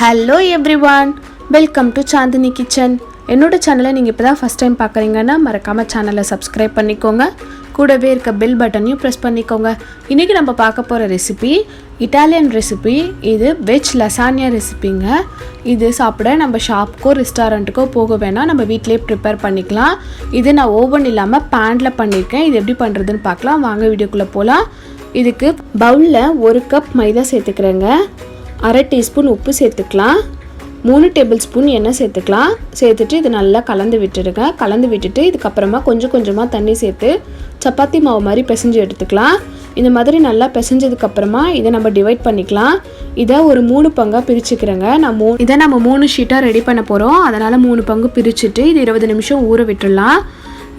Hello everyone, welcome to chaandini kitchen. என்னோட சேனலை நீங்க இப்பதான் ஃபர்ஸ்ட் டைம் பார்க்கறீங்கன்னா மறக்காம சேனலை சப்ஸ்கிரைப் பண்ணிக்கோங்க. கூடவே இருக்க பெல் பட்டனையும் பிரஸ் பண்ணிக்கோங்க. இன்னைக்கு நம்ம பார்க்க போற ரெசிபி இட்டாலியன் ரெசிபி. இது வெஜ் லசானியா ரெசிபிங்க. இது சாப்பிட நம்ம ஷாப்க்கோ ரெஸ்டாரண்ட்டுக்கோ போக வேணாம், நம்ம வீட்லயே ப்ரிப்பேர் பண்ணிக்கலாம். இது நான் ஓவன் இல்லாம பேன்ல பண்ணிருக்கேன். இது எப்படி பண்றதுன்னு பார்க்கலாம். வாங்க வீடியோக்குள்ள போலாம். இதுக்கு பவுல்ல 1 கப் மைதா சேர்த்துக்கிறேங்க. 1/2 டீஸ்பூன் உப்பு சேர்த்துக்கலாம். 3 டேபிள் ஸ்பூன் எண்ணெய் சேர்த்துக்கலாம். சேர்த்துட்டு இது நல்லா கலந்து விட்டுடுங்க. கலந்து விட்டுட்டு இதுக்கப்புறமா கொஞ்சம் கொஞ்சமாக தண்ணி சேர்த்து சப்பாத்தி மாவு மாதிரி பிசைஞ்சு எடுத்துக்கலாம். இந்த மாதிரி நல்லா பிசைஞ்சதுக்கப்புறமா இதை நம்ம டிவைட் பண்ணிக்கலாம். இதை ஒரு 3 பங்காக பிரிச்சுக்கிறேங்க. இதை நம்ம 3 ஷீட்டாக ரெடி பண்ண போகிறோம். அதனால் 3 பங்கு பிரிச்சுட்டு இது 20 நிமிஷம் ஊற விட்டுடலாம்.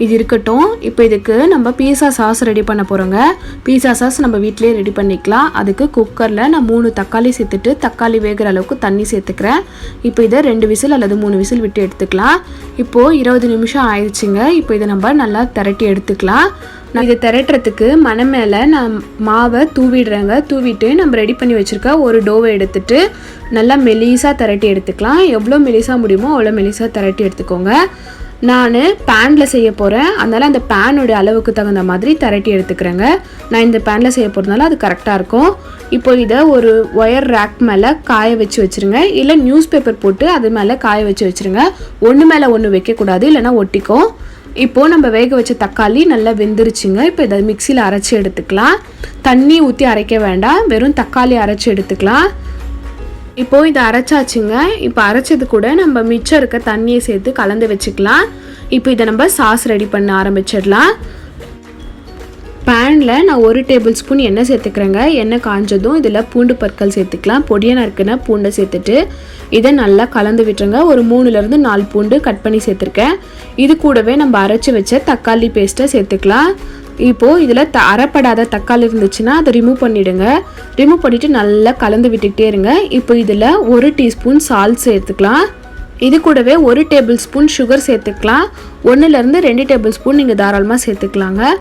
இது இருக்கட்டும். இப்போ இதுக்கு நம்ம பீஸா சாஸ் ரெடி பண்ண போகிறோங்க. பீஸா சாஸ் நம்ம வீட்டிலே ரெடி பண்ணிக்கலாம். அதுக்கு குக்கரில் நான் 3 தக்காளி சேர்த்துட்டு தக்காளி வேகிற அளவுக்கு தண்ணி சேர்த்துக்கிறேன். இப்போ இதை 2 விசில் அல்லது 3 விசில் விட்டு எடுத்துக்கலாம். இப்போது 20 நிமிஷம் ஆயிடுச்சுங்க. இப்போ இதை நம்ம நல்லா திரட்டி எடுத்துக்கலாம். நான் இதை திரட்டுறதுக்கு மணை மேலே நான் மாவை தூவிடுறேங்க. தூவிட்டு நம்ம ரெடி பண்ணி வச்சுருக்க ஒரு டோவை எடுத்துட்டு நல்லா மெலிசாக திரட்டி எடுத்துக்கலாம். எவ்வளோ மெலிசாக முடியுமோ அவ்வளோ மெலிசாக திரட்டி எடுத்துக்கோங்க. நான் பேனில் செய்ய போகிறேன், அதனால் அந்த பேனோட அளவுக்கு தகுந்த மாதிரி திரட்டி எடுத்துக்கிறேங்க. நான் இந்த பேனில் செய்ய போகிறதுனால அது கரெக்டாக இருக்கும். இப்போ இதை ஒரு ஒயர் ரேக் மேலே காய வச்சு வச்சுருங்க. இல்லை நியூஸ் பேப்பர் போட்டு அது மேலே காய வச்சு வச்சுருங்க. ஒன்று மேலே ஒன்று வைக்கக்கூடாது, இல்லைனா ஒட்டிக்கும். இப்போது நம்ம வேக வச்ச தக்காளி நல்லா வெந்துருச்சுங்க. இப்போ இதை மிக்சியில் அரைச்சி எடுத்துக்கலாம். தண்ணி ஊற்றி அரைக்க வேண்டாம், வெறும் தக்காளி அரைச்சி எடுத்துக்கலாம். இப்போது இதை அரைச்சாச்சுங்க. இப்போ அரைச்சது கூட நம்ம மிச்சம் இருக்க தண்ணியை சேர்த்து கலந்து வச்சுக்கலாம். இப்போ இதை நம்ம சாஸ் ரெடி பண்ண ஆரம்பிச்சிடலாம். பேனில் நான் 1 டேபிள் ஸ்பூன் எண்ணெய் சேர்த்துக்கிறேங்க. எண்ணெய் காஞ்சதும் இதில் பூண்டு பற்கள் சேர்த்துக்கலாம். பொடியாக நறுக்குன்னா பூண்டை சேர்த்துட்டு இதை நல்லா கலந்து விட்டுருங்க. ஒரு 3லேருந்து 4 பூண்டு கட் பண்ணி சேர்த்துருக்கேன். இது கூடவே நம்ம அரைச்சி வச்ச தக்காளி பேஸ்ட்டை சேர்த்துக்கலாம். இப்போது இதில் அரைப்படாத தக்காளி இருந்துச்சுன்னா அதை ரிமூவ் பண்ணிவிடுங்க. ரிமூவ் பண்ணிவிட்டு நல்லா கலந்து விட்டுக்கிட்டே இருங்க. இப்போ இதில் 1 டீஸ்பூன் சால்ட் சேர்த்துக்கலாம். இது கூடவே 1 டேபிள் ஸ்பூன் சுகர் சேர்த்துக்கலாம். 1லேருந்து 2 டேபிள் ஸ்பூன் நீங்கள் தாராளமாக சேர்த்துக்கலாங்க.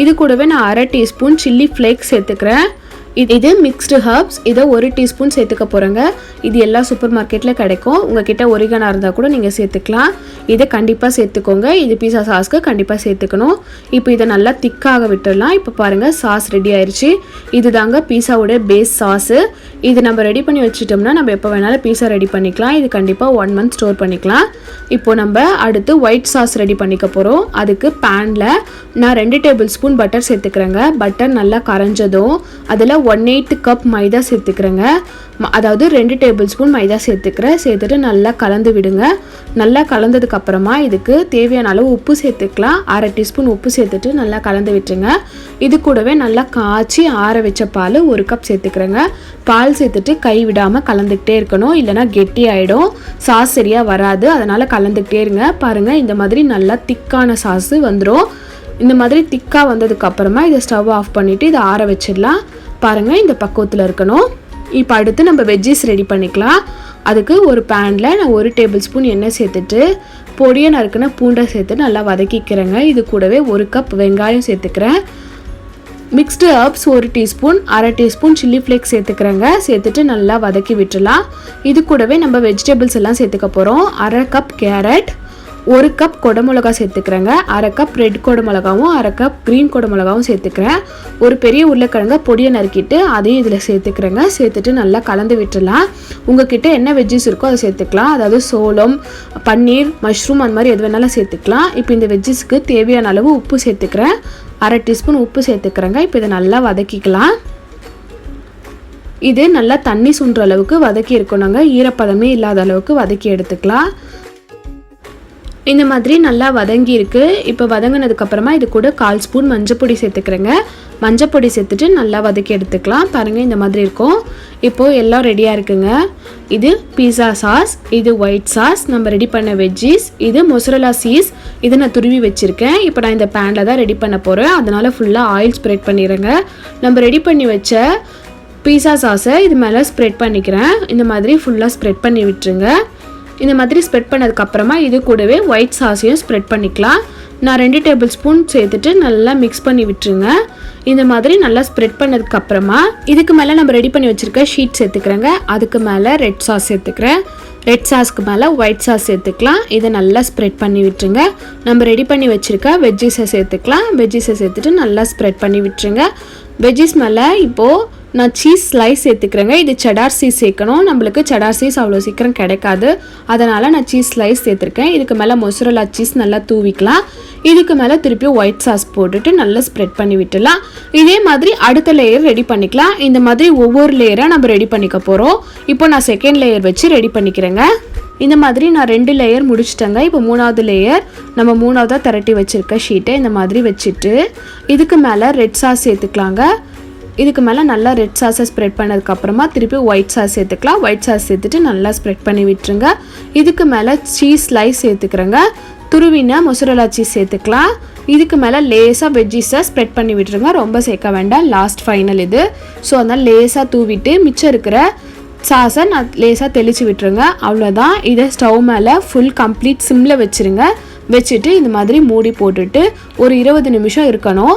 இது கூடவே நான் 1/2 டீஸ்பூன் சில்லி ஃப்ளேக்ஸ் சேர்த்துக்கிறேன். இது மிக்ஸ்டு ஹர்ப்ஸ். இதை 1 டீஸ்பூன் சேர்த்துக்க போகிறேங்க. இது எல்லா சூப்பர் மார்க்கெட்டில் கிடைக்கும். உங்ககிட்ட ஒரிகனா இருந்தால் கூட நீங்கள் சேர்த்துக்கலாம். இதை கண்டிப்பாக சேர்த்துக்கோங்க. இது பீஸா சாஸ்க்கு கண்டிப்பாக சேர்த்துக்கணும். இப்போ இதை நல்லா திக்காக விட்டுடலாம். இப்போ பாருங்கள், சாஸ் ரெடி ஆயிடுச்சு. இது தாங்க பீஸாவோட பேஸ் சாஸு. இது நம்ம ரெடி பண்ணி வச்சுட்டோம்னா நம்ம எப்போ வேணாலும் பீஸா ரெடி பண்ணிக்கலாம். இது கண்டிப்பாக 1 மந்த் ஸ்டோர் பண்ணிக்கலாம். இப்போது நம்ம அடுத்து ஒயிட் சாஸ் ரெடி பண்ணிக்க போகிறோம். அதுக்கு பேனில் நான் 2 டேபிள் ஸ்பூன் பட்டர் சேர்த்துக்கிறேங்க. பட்டர் நல்லா கரைஞ்சதும் அதில் 1/8 கப் மைதா சேர்த்துக்கிறேங்க. அதாவது 2 டேபிள் ஸ்பூன் மைதா சேர்த்துக்கிறேன். சேர்த்துட்டு நல்லா கலந்து விடுங்க. நல்லா கலந்ததுக்கு அப்புறமா இதுக்கு தேவையான அளவு உப்பு சேர்த்துக்கலாம். 1/2 டீஸ்பூன் உப்பு சேர்த்துட்டு நல்லா கலந்து விட்டுருங்க. இது கூடவே நல்லா காய்ச்சி ஆற வச்ச பால் 1 கப் சேர்த்துக்கிறேங்க. பால் சேர்த்துட்டு கை விடாமல் கலந்துக்கிட்டே இருக்கணும், இல்லைனா கெட்டி ஆகிடும், சாஸ் சரியாக வராது. அதனால் கலந்துக்கிட்டே இருங்க. பாருங்கள், இந்த மாதிரி நல்லா திக்கான சாஸு வந்துடும். இந்த மாதிரி திக்காக வந்ததுக்கப்புறமா இதை ஸ்டவ் ஆஃப் பண்ணிவிட்டு இதை ஆற வச்சிடலாம். பாருங்கள், இந்த பக்குவத்தில் இருக்கணும். இப்போ அடுத்து நம்ம வெஜ்ஜீஸ் ரெடி பண்ணிக்கலாம். அதுக்கு ஒரு பேனில் நான் 1 டேபிள் ஸ்பூன் எண்ணெய் சேர்த்துட்டு பொடியை நறுக்குன பூண்டை சேர்த்து நல்லா வதக்கிக்கிறேங்க. இது கூடவே 1 கப் வெங்காயம் சேர்த்துக்கிறேன். Mixed herbs 1 teaspoon, 1/2 teaspoon chilli flakes சேர்த்துக்கிறேங்க. சேர்த்துட்டு நல்லா வதக்கி விட்டுடலாம். இது கூடவே நம்ம வெஜிடபிள்ஸ் எல்லாம் சேர்த்துக்க போகிறோம். 1/2 கப் கேரட், 1 கப் கொடமிளகா சேர்த்துக்கிறேங்க. 1/2 கப் ரெட் கொடமிளகாவும் 1/2 கப் க்ரீன் கொடமிளகாவும் சேர்த்துக்கிறேன். ஒரு பெரிய உருளைக்கிழங்க பொடியை நறுக்கிட்டு அதையும் இதில் சேர்த்துக்கிறேங்க. சேர்த்துட்டு நல்லா கலந்து விட்டுடலாம். உங்ககிட்ட என்ன வெஜ்ஜஸ் இருக்கோ அதை சேர்த்துக்கலாம். அதாவது சோளம், பன்னீர், மஷ்ரூம், அந்த மாதிரி எது வேணாலும் சேர்த்துக்கலாம். இப்போ இந்த வெஜ்ஜஸ்க்கு தேவையான அளவு உப்பு சேர்த்துக்கிறேன். 1/2 டீஸ்பூன் உப்பு சேர்த்துக்கிறேங்க. இப்போ இதை நல்லா வதக்கிக்கலாம். இது நல்லா தண்ணி சுண்டுற அளவுக்கு வதக்கி இருக்கணுங்க. ஈரப்பதமே இல்லாத அளவுக்கு வதக்கி எடுத்துக்கலாம். இந்த மாதிரி நல்லா வதங்கி இருக்குது. இப்போ வதங்கினதுக்கப்புறமா இது கூட 1/4 ஸ்பூன் மஞ்சப்பொடி சேர்த்துக்கிறேங்க. மஞ்சப்பொடி சேர்த்துட்டு நல்லா வதக்கி எடுத்துக்கலாம். பாருங்கள், இந்த மாதிரி இருக்கும். இப்போது எல்லாம் ரெடியாக இருக்குங்க. இது பீஸா சாஸ், இது ஒயிட் சாஸ், நம்ம ரெடி பண்ண வெஜ்ஜீஸ், இது மொசரலா சீஸ். இதை நான் துருவி வச்சுருக்கேன். இப்போ நான் இந்த பேனில் தான் ரெடி பண்ண போகிறேன். அதனால் ஃபுல்லாக ஆயில் ஸ்ப்ரெட் பண்ணிடுறேங்க. நம்ம ரெடி பண்ணி வச்ச பீஸா சாஸை இது மேலே ஸ்ப்ரெட் பண்ணிக்கிறேன். இந்த மாதிரி ஃபுல்லாக ஸ்ப்ரெட் பண்ணி விட்டுருங்க. இந்த மாதிரி ஸ்ப்ரெட் பண்ணதுக்கப்புறமா இது கூடவே ஒயிட் சாஸையும் ஸ்ப்ரெட் பண்ணிக்கலாம். நான் 2 டேபிள் ஸ்பூன் சேர்த்துட்டு நல்லா மிக்ஸ் பண்ணி விட்டுருங்க. இந்த மாதிரி நல்லா ஸ்ப்ரெட் பண்ணதுக்கப்புறமா இதுக்கு மேலே நம்ம ரெடி பண்ணி வச்சுருக்க ஷீட் சேர்த்துக்கிறேங்க. அதுக்கு மேலே ரெட் சாஸ் சேர்த்துக்கிறேன். ரெட் சாஸ்க்கு மேலே ஒயிட் சாஸ் சேர்த்துக்கலாம். இதை நல்லா ஸ்ப்ரெட் பண்ணி விட்டுருங்க. நம்ம ரெடி பண்ணி வச்சுருக்க வெஜ்ஜீஸை சேர்த்துக்கலாம். வெஜ்ஜீஸை சேர்த்துட்டு நல்லா ஸ்ப்ரெட் பண்ணி விட்டுருங்க. வெஜ்ஜீஸ் மேலே இப்போது நான் சீஸ் ஸ்லைஸ் சேர்த்துக்கிறேங்க. இது செடார் சீஸ் சேர்க்கணும். நம்மளுக்கு செடார் சீஸ் அவ்வளோ சீக்கிரம் கிடைக்காது, அதனால் நான் சீஸ் ஸ்லைஸ் சேர்த்துருக்கேன். இதுக்கு மேலே மொசரல்லா சீஸ் நல்லா தூவிக்கலாம். இதுக்கு மேலே திருப்பி ஒயிட் சாஸ் போட்டுட்டு நல்லா ஸ்ப்ரெட் பண்ணி விட்டுலாம். இதே மாதிரி அடுத்த லேயர் ரெடி பண்ணிக்கலாம். இந்த மாதிரி ஒவ்வொரு லேயராக நம்ம ரெடி பண்ணிக்க போகிறோம். இப்போ நான் செகண்ட் லேயர் வச்சு ரெடி பண்ணிக்கிறேங்க. இந்த மாதிரி நான் 2 லேயர் முடிச்சிட்டேங்க. இப்போ 3வது லேயர் நம்ம 3வதாக திரட்டி வச்சுருக்க ஷீட்டை இந்த மாதிரி வச்சுட்டு இதுக்கு மேலே ரெட் சாஸ் சேர்த்துக்கலாங்க. இதுக்கு மேலே நல்லா ரெட் சாஸை ஸ்ப்ரெட் பண்ணதுக்கப்புறமா திருப்பி ஒயிட் சாஸ் சேர்த்துக்கலாம். ஒயிட் சாஸ் சேர்த்துட்டு நல்லா ஸ்ப்ரெட் பண்ணி விட்டுருங்க. இதுக்கு மேலே சீஸ் ஸ்லைஸ் சேர்த்துக்கிறேங்க. துருவின மொசரல்லா சீஸ் சேர்த்துக்கலாம். இதுக்கு மேலே லேசாக வெஜ்ஜீஸை ஸ்ப்ரெட் பண்ணி விட்டுருங்க. ரொம்ப சேர்க்க வேண்டாம், லாஸ்ட் ஃபைனல் இது. ஸோ அதனால் லேசாக தூவிட்டு மிச்சம் இருக்கிற சாஸை நான் லேசாக தெளித்து விட்டுருங்க. அவ்வளோதான். இதை ஸ்டவ் மேலே ஃபுல் கம்ப்ளீட் சிம்மில் வச்சுருங்க. வச்சுட்டு இந்த மாதிரி மூடி போட்டுட்டு ஒரு 20 நிமிஷம் இருக்கணும்.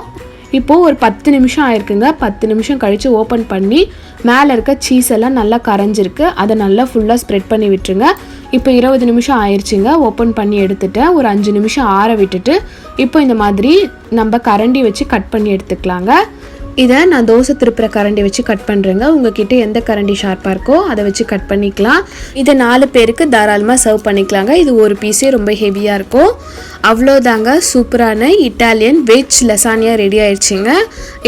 இப்போது ஒரு 10 நிமிஷம் ஆயிருக்குங்க. 10 நிமிஷம் கழித்து ஓப்பன் பண்ணி மேலே இருக்க சீஸ் எல்லாம் நல்லா கரைஞ்சிருக்கு. அதை நல்லா ஃபுல்லாக ஸ்ப்ரெட் பண்ணி விட்டுருங்க. இப்போ 20 நிமிஷம் ஆயிடுச்சுங்க. ஓப்பன் பண்ணி எடுத்துட்டேன். ஒரு 5 நிமிஷம் ஆற விட்டுட்டு இப்போ இந்த மாதிரி நம்ம கரண்டி வச்சு கட் பண்ணி எடுத்துக்கலாங்க. இதை நான் தோசை திருப்புற கரண்டி வச்சு கட் பண்ணுறேங்க. உங்ககிட்ட எந்த கரண்டி ஷார்ப்பாக இருக்கோ அதை வச்சு கட் பண்ணிக்கலாம். இதை 4 பேருக்கு தாராளமாக சர்வ் பண்ணிக்கலாங்க. இது ஒரு பீஸே ரொம்ப ஹெவியாக இருக்கும். அவ்வளோதாங்க, சூப்பரான இட்டாலியன் வெஜ் லசானியா ரெடி ஆயிடுச்சுங்க.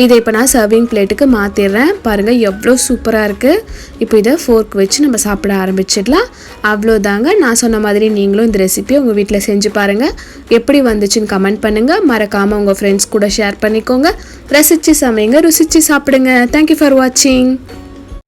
இதை இப்போ நான் சர்விங் பிளேட்டுக்கு மாற்றிடுறேன். பாருங்கள் எவ்வளோ சூப்பராக இருக்குது. இப்போ இதை ஃபோர்க் வச்சு நம்ம சாப்பிட ஆரம்பிச்சிடலாம். அவ்வளோதாங்க. நான் சொன்ன மாதிரி நீங்களும் இந்த ரெசிபியை உங்கள் வீட்டில் செஞ்சு பாருங்கள். எப்படி வந்துச்சுன்னு கமெண்ட் பண்ணுங்கள். மறக்காமல் உங்கள் ஃப்ரெண்ட்ஸ் கூட ஷேர் பண்ணிக்கோங்க. ரசிச்சு சமைங்க, ருசிச்சு சாப்பிடுங்க. தேங்க்யூ ஃபார் வாட்சிங்.